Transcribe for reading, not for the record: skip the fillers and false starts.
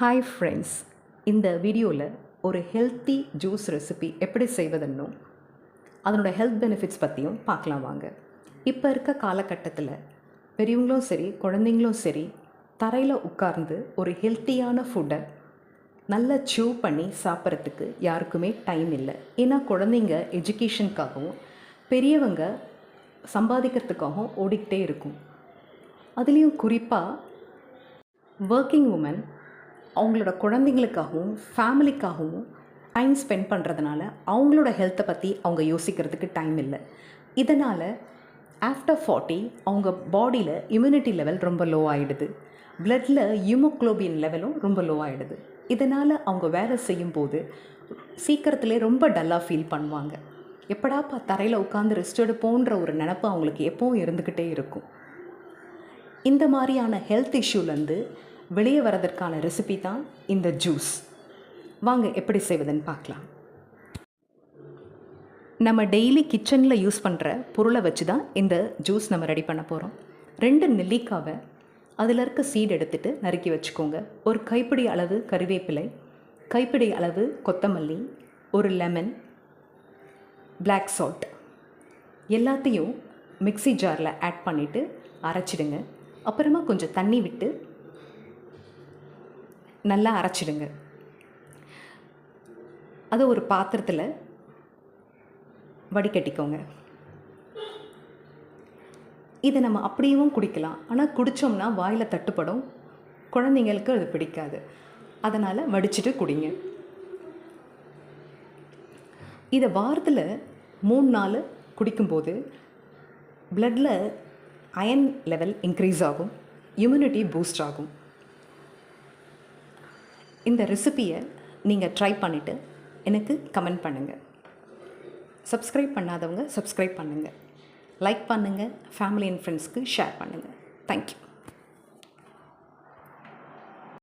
Hi friends, இந்த வீடியோவில் ஒரு ஹெல்த்தி ஜூஸ் ரெசிபி எப்படி செய்வதுன்னும் அதனோட ஹெல்த் பெனிஃபிட்ஸ் பற்றியும் பார்க்கலாம் வாங்க. இப்போ இருக்க காலகட்டத்தில் பெரியவங்களும் சரி குழந்தைங்களும் சரி தரையில் உட்கார்ந்து ஒரு ஹெல்த்தியான ஃபுட்டை நல்லா சூ பண்ணி சாப்பிட்றதுக்கு யாருக்குமே டைம் இல்லை. ஏன்னா குழந்தைங்க எஜுகேஷனுக்காகவும் பெரியவங்க சம்பாதிக்கிறதுக்காகவும் ஓடிக்கிட்டே இருக்கும். அதுலேயும் குறிப்பாக ஒர்க்கிங் உமன் அவங்களோட குழந்தைங்களுக்காகவும் ஃபேமிலிக்காகவும் டைம் ஸ்பெண்ட் பண்ணுறதுனால அவங்களோட ஹெல்த்தை பற்றி அவங்க யோசிக்கிறதுக்கு டைம் இல்லை. இதனால் ஆஃப்டர் 40 அவங்க பாடியில் இம்யூனிட்டி லெவல் ரொம்ப லோ ஆகிடுது. பிளட்டில் ஹீமோக்ளோபின் லெவலும் ரொம்ப லோ ஆகிடுது. இதனால் அவங்க வேலை செய்யும்போது சீக்கிரத்திலே ரொம்ப டல்லாக ஃபீல் பண்ணுவாங்க. எப்படாப்பா தரையில் உட்காந்து ரெஸ்ட் எடுப்போன்ற ஒரு நினப்பு அவங்களுக்கு எப்போவும் இருந்துக்கிட்டே இருக்கும். இந்த மாதிரியான ஹெல்த் இஷ்யூலேருந்து வெளியே வரதற்கான ரெசிபி தான் இந்த ஜூஸ். வாங்க எப்படி செய்வதுன்னு பார்க்கலாம். நம்ம டெய்லி கிச்சனில் யூஸ் பண்ணுற பொருளை வச்சு தான் இந்த ஜூஸ் நம்ம ரெடி பண்ண போகிறோம். 2 நெல்லிக்காவை அதில் இருக்க சீட் எடுத்துகிட்டு நறுக்கி வச்சுக்கோங்க. ஒரு கைப்பிடி அளவு கறிவேப்பிலை, கைப்பிடி அளவு கொத்தமல்லி, ஒரு லெமன், பிளாக் சால்ட் எல்லாத்தையும் மிக்ஸி ஜாரில் ஆட் பண்ணிவிட்டு அரைச்சிடுங்க. அப்புறமா கொஞ்சம் தண்ணி விட்டு நல்லா அரைச்சிடுங்க. அதை ஒரு பாத்திரத்தில் வடிகட்டிக்கோங்க. இதை நம்ம அப்படியும் குடிக்கலாம். ஆனால் குடித்தோம்னா வாயில் தட்டுப்படும், குழந்தைங்களுக்கு அது பிடிக்காது. அதனால் வடிச்சிட்டு குடிங்க. இதை வாரத்தில் 3 நாள் குடிக்கும்போது பிளட்டில் அயன் லெவல் இன்க்ரீஸ் ஆகும், இம்யூனிட்டி பூஸ்ட் ஆகும். இந்த ரெசிபியை நீங்கள் ட்ரை பண்ணிவிட்டு எனக்கு கமெண்ட் பண்ணுங்கள். சப்ஸ்கிரைப் பண்ணாதவங்க சப்ஸ்கிரைப் பண்ணுங்கள், லைக் பண்ணுங்கள், ஃபேமிலி அண்ட் ஃப்ரெண்ட்ஸ்க்கு ஷேர் பண்ணுங்கள். தேங்க்யூ.